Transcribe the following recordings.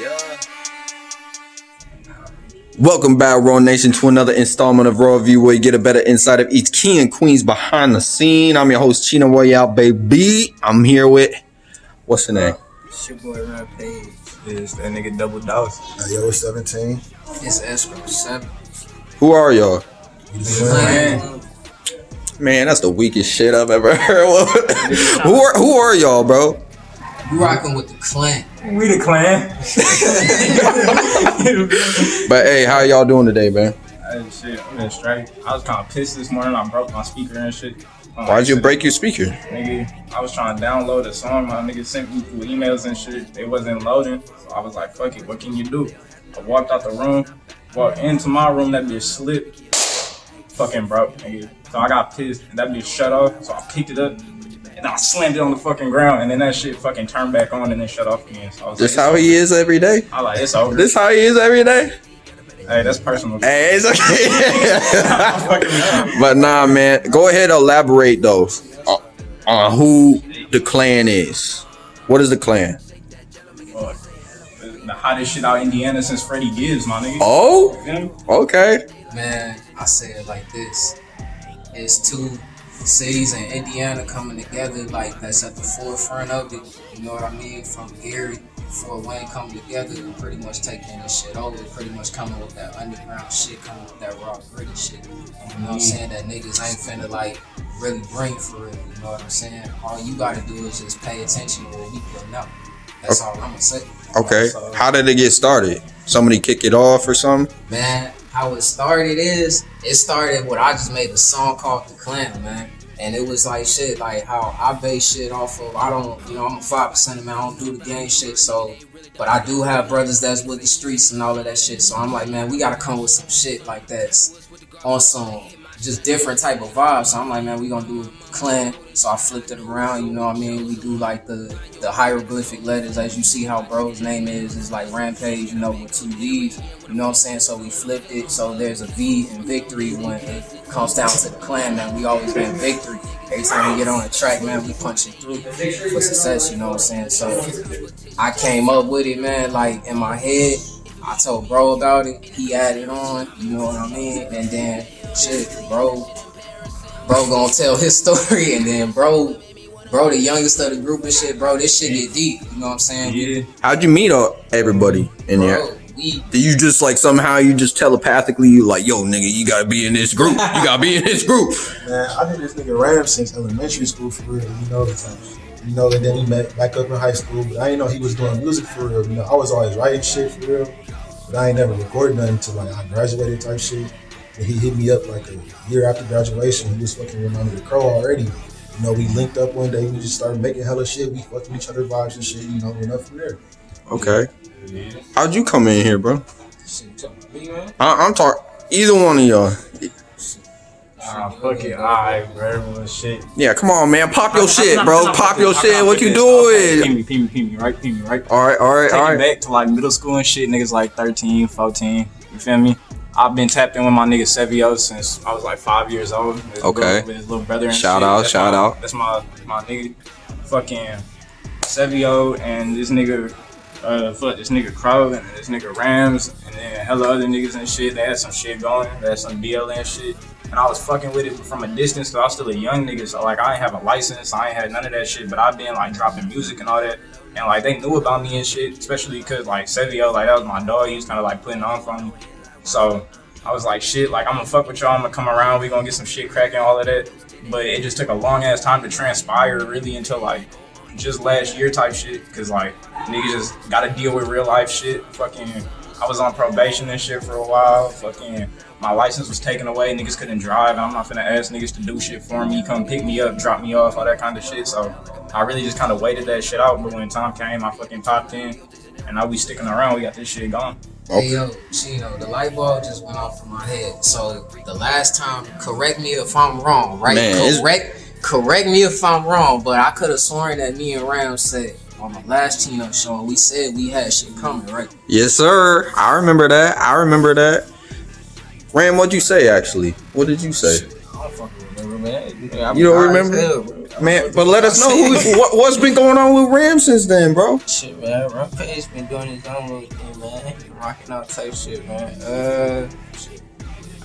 Yeah. Welcome back, Raw Nation, to another installment of Raw View, where you get a better insight of each king and queens behind the scene. I'm your host, Cheno, baby. I'm here with, what's the name? It's your boy Rampage. It's that nigga Double Dose. Yo, it's 17. It's Escrow 7. Who are y'all? Man. Man, that's the weakest shit I've ever heard. Who are y'all, bro? You rocking with the clan. We the clan. But hey, how y'all doing today, man? Shit, I'm been straight. I was kind of pissed this morning. I broke my speaker and shit. Why'd you break your speaker? Nigga, I was trying to download a song. My nigga sent me through emails and shit. It wasn't loading. So I was like, fuck it, what can you do? I walked out the room, walked into my room, that bitch slipped. Fucking broke, nigga. So I got pissed. And that bitch shut off. So I picked it up. And I slammed it on the fucking ground, and then that shit fucking turned back on and then shut off again. So I was This like, how he is every day? I like, it's over. This how he is every day? Hey, that's personal. Hey, it's okay. But nah, man. Go ahead and elaborate, though, on who the clan is. What is the clan? The hottest shit out Indiana since Freddie Gibbs, my nigga. Oh? You know? Okay. Man, I say it like this. It's two cities in Indiana coming together, like that's at the forefront of it. You know what I mean? From Gary, Fort Wayne coming together and pretty much taking this shit over. Pretty much coming with that underground shit, coming with that raw gritty shit. You know what I'm saying? That niggas ain't finna like really bring for real. You know what I'm saying? All you gotta do is just pay attention to what we putting out. That's all I'm gonna say. Okay. So, how did it get started? Somebody kick it off or something? Man, how it started is, it started when I just made a song called The Clan, man. And it was like shit, like how I base shit off of, I don't, you know, I'm a 5% man, I don't do the gang shit, so, but I do have brothers that's with the streets and all of that shit, so I'm like, man, we gotta come with some shit like that's on some just different type of vibes. So I'm like, man, we gonna do Clan. So I flipped it around, you know what I mean? We do like the hieroglyphic letters, as you see how bro's name is like Rampage, you know, with 2 V's, you know what I'm saying? So we flipped it, so there's a V in victory. When it comes down to the Clan, man, we always been victory. Every time we get on the track, man, we punch it through for success, you know what I'm saying? So I came up with it, man, like in my head. I told bro about it, he added on, you know what I mean? And then shit, bro gonna tell his story, and then bro the youngest of the group and shit, bro, this shit get deep, you know what I'm saying? yeah. How'd you meet everybody in there? Did you just like somehow you just telepathically you like, yo nigga, you gotta be in this group. You gotta be in this group. Man, I knew this nigga Ram since elementary school for real, you know, and then he met back up in high school, but I didn't know he was doing music for real. You know, I was always writing shit for real, but I ain't never recorded nothing until like I graduated type shit. And he hit me up like a year after graduation. He was fucking with my nigga Crow already. You know, we linked up one day, we just started making hella shit. We fucked with each other vibes and shit, you know, went up from there. Okay. How'd you come in here, bro? Shit, talking to me, man? I'm talking either one of y'all. Fuck it, alright, bro, shit. Yeah, come on, man. Pop your shit, bro. Pop your shit. What you doing? Pee me, right? All right. Take it back to like middle school and shit, niggas like 13, 14, you feel me? I've been tapped in with my nigga Sevio since I was like 5 years old. Okay. With his little brother and shout shit. out. That's my nigga, fucking Sevio, and this nigga, this nigga Crow, and this nigga Rams, and then hella other niggas and shit. They had some shit going. They had some BLN shit. And I was fucking with it from a distance because I was still a young nigga. So like I ain't have a license. I ain't had none of that shit. But I've been like dropping music and all that. And like they knew about me and shit. Especially because like Sevio, like that was my dog. He was kind of like putting on for me. So I was like, shit, like I'm gonna fuck with y'all. I'm gonna come around. We gonna get some shit cracking, all of that. But it just took a long ass time to transpire really until like just last year type shit. Cause like niggas just gotta deal with real life shit. Fucking, I was on probation and shit for a while. Fucking, my license was taken away. Niggas couldn't drive. I'm not finna ask niggas to do shit for me. Come pick me up, drop me off, all that kind of shit. So I really just kind of waited that shit out. But when time came, I fucking popped in. And now we sticking around. We got this shit going. Hey yo, Cheno, the light bulb just went off in my head. So the last time, correct me if I'm wrong, right? Man, correct me if I'm wrong, but I could have sworn that me and Ram said on the last Cheno show, we said we had shit coming, right? Yes, sir. I remember that. Ram, what'd you say actually? What did you say? I don't fucking remember, man. You don't remember? Man, but let us know what's been going on with Ram since then, bro. Shit, man. Rampage been doing his own little thing, man. He been rocking out type shit, man. Shit.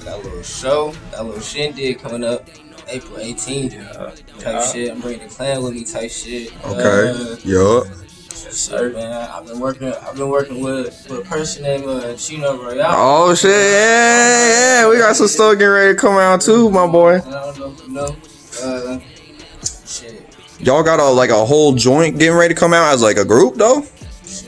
Got a little show, got a little shindig coming up April 18th, type shit. I'm bringing the clan with me, type shit. Okay. Yup. Sir, man. I've been working with a person named Cheno Royale. Oh shit, yeah. We got some stuff getting ready to come out too, my boy. I don't know if you know. Shit. Y'all got a whole joint getting ready to come out as like a group though?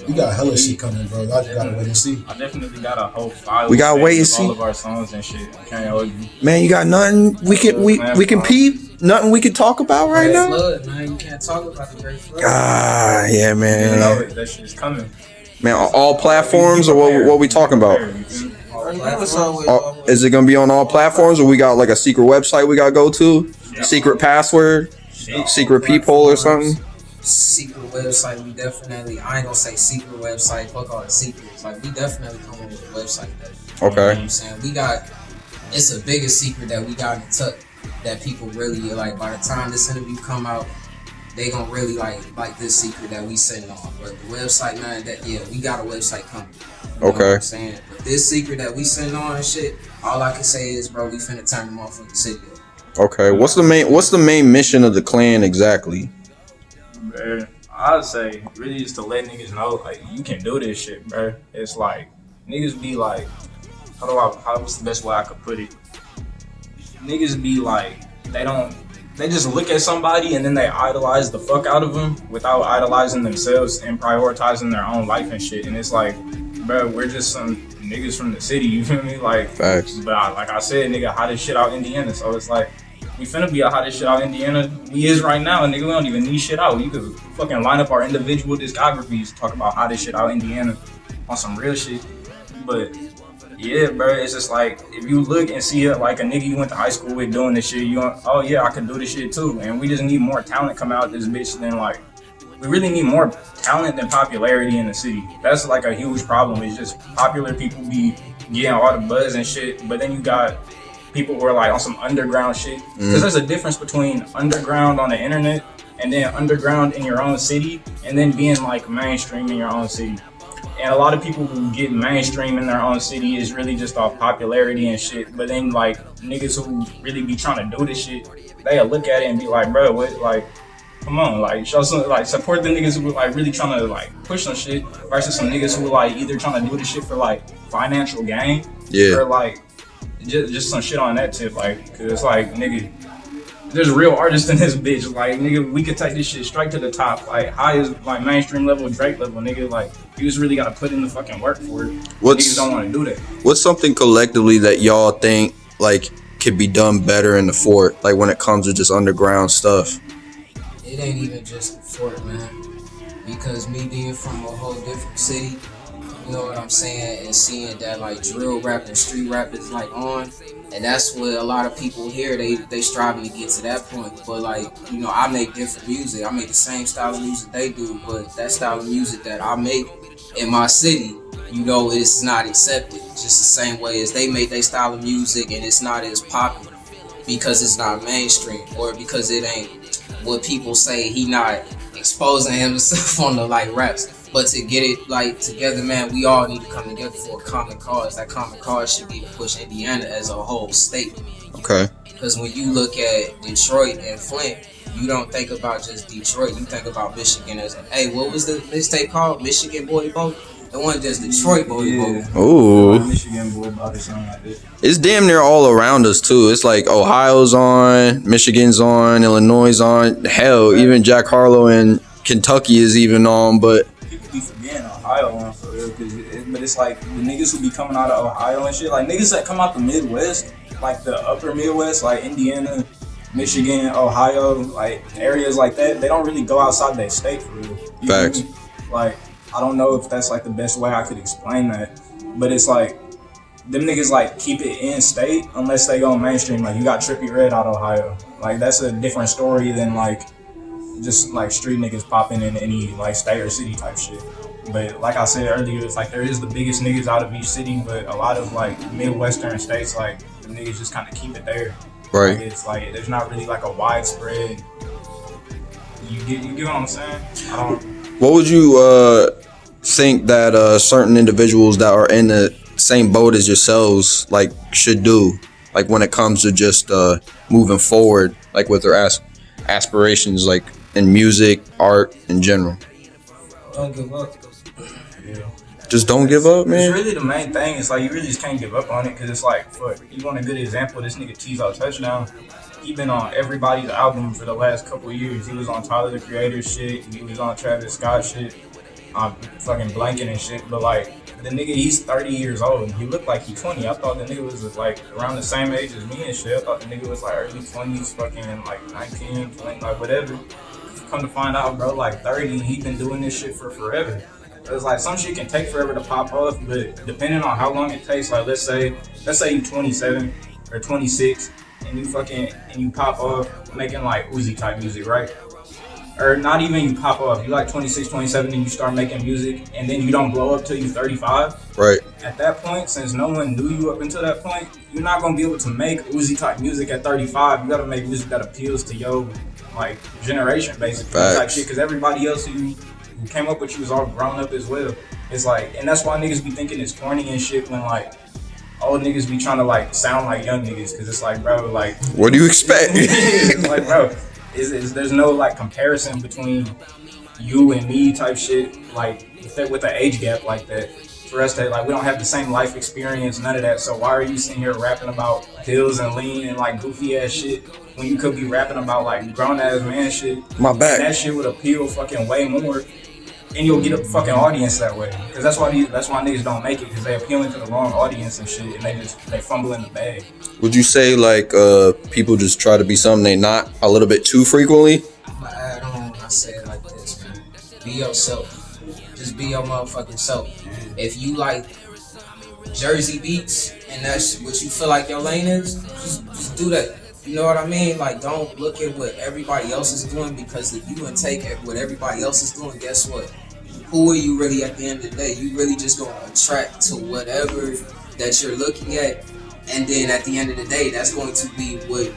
We got hella shit coming, bro. Y'all just gotta wait and see. I definitely got a whole file. We gotta wait and see all of our songs and shit. I can't hold you. Man, you got nothing we can peep, nothing we can talk about right now. Flood, man. You can't talk about the great flood. Ah, yeah, You man. know it, that shit's coming. Man, on all platforms or what we talking about? Is it gonna be on all platforms or we got like a secret website we gotta go to? Secret password? Secret peephole or something? Secret website, we definitely, I ain't gonna say secret website, fuck all the secrets. Like, we definitely come up with a website that, you know what I'm saying? It's a bigger secret that we got in the tuck that people really, like, by the time this interview come out, they gonna really like this secret that we sitting on. But the website, man, we got a website coming. You know what I'm saying? But this secret that we sitting on and shit, all I can say is, bro, we finna turn them off from the city. Okay, what's the main mission of the clan exactly? Man, I'd say really just to let niggas know like you can do this shit, bro. It's like niggas be like, what's the best way I could put it? Niggas be like they just look at somebody and then they idolize the fuck out of them without idolizing themselves and prioritizing their own life and shit. And it's like, bro, we're just some niggas from the city, you feel me? Like, facts. But like I said, nigga, hottest shit out Indiana. So it's like, we finna be a hottest shit out Indiana. We is right now, nigga. We don't even need shit out. You could fucking line up our individual discographies, talk about hottest shit out Indiana on some real shit. But yeah, bro, it's just like if you look and see it like a nigga you went to high school with doing this shit, oh yeah, I can do this shit too. And we just need more talent come out this bitch than like we really need more talent than popularity in the city. That's like a huge problem. It's just popular people be getting all the buzz and shit, but then you got people who are like on some underground shit. Because there's a difference between underground on the internet and then underground in your own city and then being like mainstream in your own city. And a lot of people who get mainstream in their own city is really just off popularity and shit. But then like niggas who really be trying to do this shit, they'll look at it and be like, bro, what, like, come on, like show some, like support the niggas who like really trying to like push some shit versus some niggas who like either trying to do this shit for like financial gain or like just some shit on that tip, like, cause it's like, nigga, there's real artists in this bitch, like, nigga, we could take this shit straight to the top, like, high as, like, mainstream level, Drake level, nigga, like, you just really gotta put in the fucking work for it. Niggas don't wanna do that. What's something collectively that y'all think, like, could be done better in the fort, like, when it comes to just underground stuff? It ain't even just the fort, man, because me being from a whole different city, you know what I'm saying, and seeing that like drill rap and street rap is like on, and that's what a lot of people here, they striving to get to that point. But like, you know, I make different music. I make the same style of music they do, but that style of music that I make in my city, you know, it's not accepted. Just the same way as they make their style of music and it's not as popular because it's not mainstream or because it ain't what people say. He not exposing himself on the like raps. But to get it like together, man, we all need to come together for a common cause. That common cause should be to push Indiana as a whole state. Okay. Because when you look at Detroit and Flint, you don't think about just Detroit. You think about Michigan as, hey, what was the mixtape called? Michigan Boy Boat? It wasn't just Detroit Boy Boat. Ooh. Michigan Boy Boat or something like that. It's damn near all around us too. It's like Ohio's on, Michigan's on, Illinois is on. Hell, even Jack Harlow and Kentucky is even on, but people be forgetting Ohio on for real, but it's like the niggas who be coming out of Ohio and shit, like niggas that come out the Midwest, like the upper Midwest, like Indiana, Michigan, Ohio, like areas like that, they don't really go outside their state for real. Facts. Like, I don't know if that's like the best way I could explain that, but it's like them niggas like keep it in state unless they go mainstream. Like you got Trippie Redd out of Ohio, like that's a different story than like just like street niggas popping in any like state or city type shit. But like I said earlier, it's like there is the biggest niggas out of each city, but a lot of like Midwestern states, like the niggas just kind of keep it there. right. Like, it's like there's not really like a widespread You get what I'm saying? I don't. What would you think that certain individuals that are in the same boat as yourselves like should do, like when it comes to just moving forward, like with their aspirations, like in music, art, in general? Don't give up. Yeah. Just don't give up, It's man. really the main thing. It's like you really just can't give up on it because it's like, fuck. You want a good example? This nigga Teezo Touchdown. He been on everybody's album for the last couple of years. He was on Tyler the Creator shit. He was on Travis Scott shit. I'm fucking blanking and shit. But like the nigga, he's 30 years old and he looked like he 20. I thought the nigga was like around the same age as me and shit. I thought the nigga was like early 20s, fucking like 19, 20, like whatever. Come to find out, bro, like 30, and he been doing this shit for forever. It's like some shit can take forever to pop off, but depending on how long it takes, like let's say you 27 or 26 and you pop off making like Uzi type music, right? Or not even you pop off, you like 26, 27 and you start making music and then you don't blow up till you 35. Right. At that point, since no one knew you up until that point, you're not gonna be able to make Uzi type music at 35. You gotta make music that appeals to your like generation basically. Facts. Type shit, because everybody else who came up with you was all grown up as well. It's like, and that's why niggas be thinking it's corny and shit when like old niggas be trying to like sound like young niggas, because it's like, bro, like What do you expect? it's like, bro, there's no like comparison between you and me type shit, like with the age gap like that. For us to like, we don't have the same life experience, none of that. So why are you sitting here rapping about pills and lean and like goofy ass shit when you could be rapping about like grown ass man shit? My bad. And that shit would appeal fucking way more, and you'll get a fucking audience that way. Because that's why niggas don't make it, because they appealing to the wrong audience and shit, and they fumble in the bag. Would you say like people just try to be something they not a little bit too frequently? I'm gonna add on. I say it like this, man. Be yourself. Just be your motherfucking self. If you like Jersey beats and that's what you feel like your lane is, just do that. You know what I mean? Like, don't look at what everybody else is doing, because if you gonna take what everybody else is doing, guess what? Who are you really at the end of the day? You really just gonna attract to whatever that you're looking at, and then at the end of the day, that's going to be what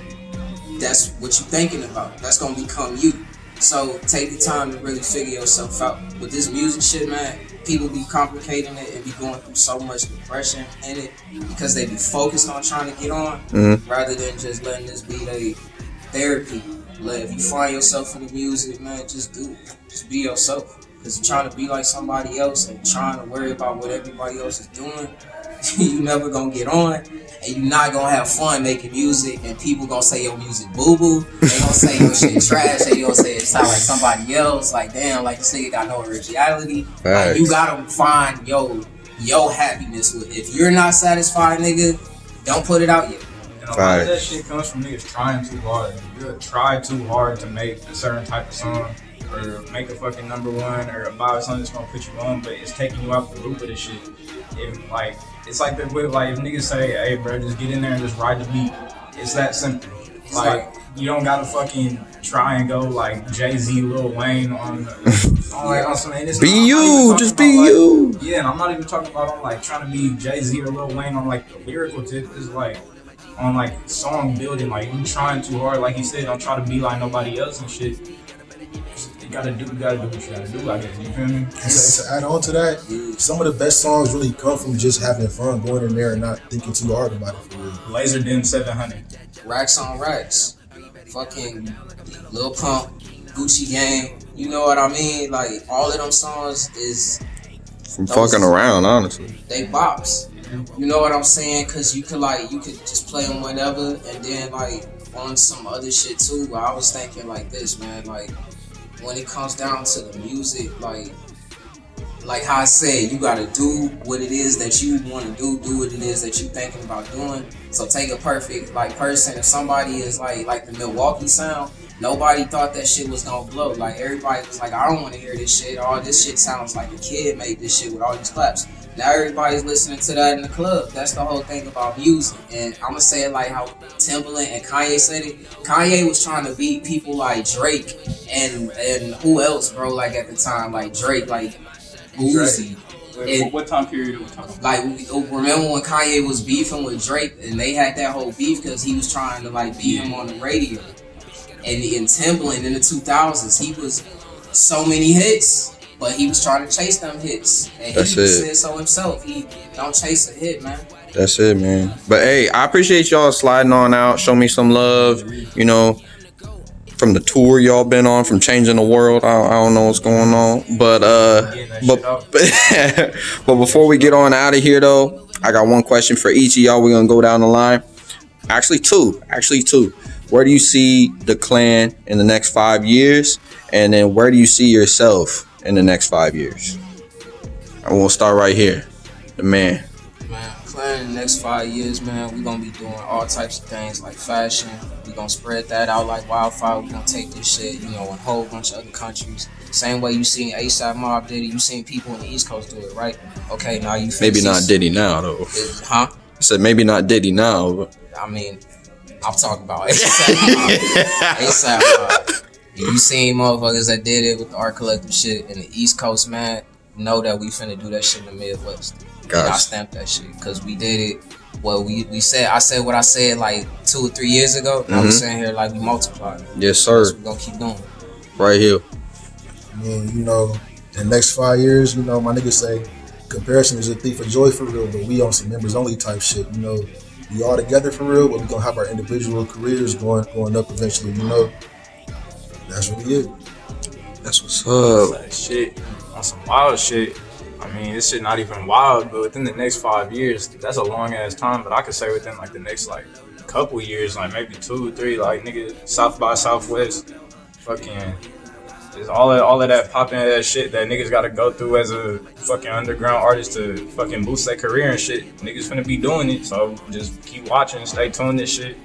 you're thinking about. That's gonna become you. So take the time to really figure yourself out. With this music shit, man, people be complicating it and be going through so much depression in it because they be focused on trying to get on, rather than just letting this be their therapy. Like, if you find yourself in the music, man, just do it. Just be yourself. Because trying to be like somebody else and trying to worry about what everybody else is doing, you never gonna get on, and you not gonna have fun making music, and people gonna say your music boo-boo, they gonna say your shit trash, they gonna say it sound like somebody else, like damn, like this nigga got no originality. Like, you gotta find your happiness with it. If you're not satisfied, nigga, don't put it out yet. And a lot of that shit comes from niggas trying too hard. You try too hard to make a certain type of song, or make a fucking number one, or buy a song that's gonna put you on, but it's taking you out the loop of this shit. It's like the with like if niggas say, hey bro, just get in there and just ride the beat. It's that simple. Like, you don't gotta fucking try and go like Jay-Z, Lil Wayne on some. And Be you, just be you. Yeah, and I'm not even talking about on like trying to be Jay-Z or Lil Wayne on like the lyrical tip. It's like on like song building, like you trying too hard. Like he said, don't try to be like nobody else and shit. You gotta do what you gotta do, I guess. You feel me? And to add on to that, some of the best songs really come from just having fun, going in there and not thinking too hard about it for real. Laser Dim 700. Racks on racks. Fucking Lil Pump, Gucci Gang. You know what I mean? Like, all of them songs is From fucking around, honestly. they bops. You know what I'm saying? Cause you could just play them whenever, and then like on some other shit too. But I was thinking like this, man. Like, when it comes down to the music, like how I said, you gotta do what it is that you want to do what it is that you thinking about doing. So take a perfect like person. If somebody is like the Milwaukee sound, nobody thought that shit was gonna blow. Like, everybody was like, I don't want to hear this shit. All this shit sounds like a kid made this shit with all these claps. Now everybody's listening to that in the club. That's the whole thing about music. And I'm gonna say it like how Timbaland and Kanye said it. Kanye was trying to beat people like Drake and who else, bro? Like at the time, like Drake, like Uzi. Wait, what time period are we talking about? Like, remember when Kanye was beefing with Drake and they had that whole beef because he was trying to like beat him on the radio. And in Timbaland in the 2000s, he was so many hits, but he was trying to chase them hits. And he said so himself. He don't chase a hit, man. That's it, man. But hey, I appreciate y'all sliding on out, show me some love, you know, from the tour y'all been on, from changing the world. I don't know what's going on. But but before we get on out of here though, I got one question for each of y'all. We're gonna go down the line. Actually two. Where do you see the clan in the next 5 years? And then where do you see yourself in the next 5 years? And we'll start right here. The man. Clan in the next 5 years, man, we're gonna be doing all types of things like fashion. We're gonna spread that out like wildfire. We're gonna take this shit, in a whole bunch of other countries. Same way you seen ASAP Mob did it, you seen people in the East Coast do it, right? Okay, now you maybe not Diddy now though. Huh? I said maybe not Diddy now, but I mean, I'm talking about ASAP Mob. ASAP Mob. You seen motherfuckers that did it with the Art Collective shit in the East Coast, man. Know that we finna do that shit in the Midwest. And I stamped that shit because we did it. Well, I said what I said like 2 or 3 years ago. Now we sitting here like we multiplied. Yes, sir. So we gonna keep doing it. Right here. And in the next 5 years, my niggas say comparison is a thief of joy for real, but we on some members only type shit. We all together for real, but we gonna have our individual careers going up eventually. That's really it. That's what's up. Like shit, on some wild shit. I mean, this shit not even wild, but within the next 5 years, that's a long ass time. But I could say within like the next couple years, like maybe 2 or 3, like nigga, South by Southwest, fucking, just all of that popping ass shit that niggas gotta go through as a fucking underground artist to fucking boost their career and shit. Niggas finna be doing it, so just keep watching, stay tuned this shit.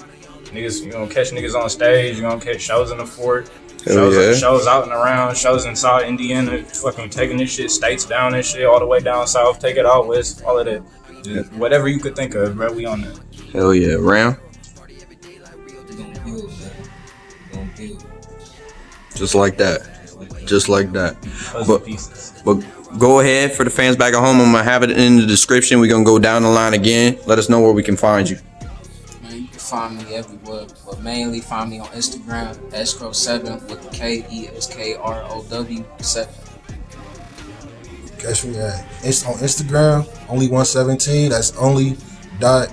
Niggas, you gonna catch niggas on stage, you gonna catch shows in the fort. Shows out and around, shows inside Indiana, fucking taking this shit, states down and shit, all the way down south, take it out west, all of that. Just whatever you could think of, bro, we on that. Hell yeah, Ram. Just like that. But go ahead for the fans back at home. I'm gonna have it in the description. We're gonna go down the line again. Let us know where we can find you. You can find me everywhere, but mainly find me on Instagram, Escrow7 with the KESKROW 7. Catch me on Instagram, only 117. That's only dot.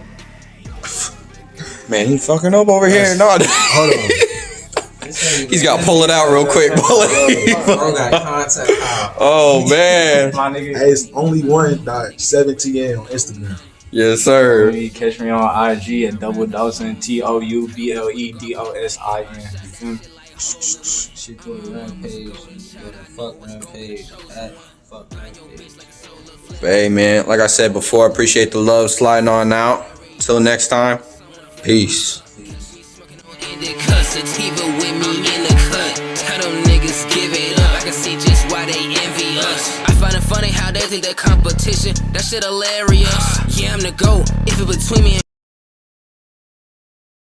Man, he fucking up over here. No, hold on. He's got to pull it out real quick. Oh man. Hey, it's only 1.7TN on Instagram. Yes, sir. Catch me on IG at Double Dawson, TOUBLEDOSIN. Shit, go to Rampage, go to fuck Rampage, at fuck Rampage. Hey man, like I said before, I appreciate the love sliding on out. Till next time, peace. I find it funny how they think that competition, that shit hilarious. Yeah, I'm the GOAT. If it between me and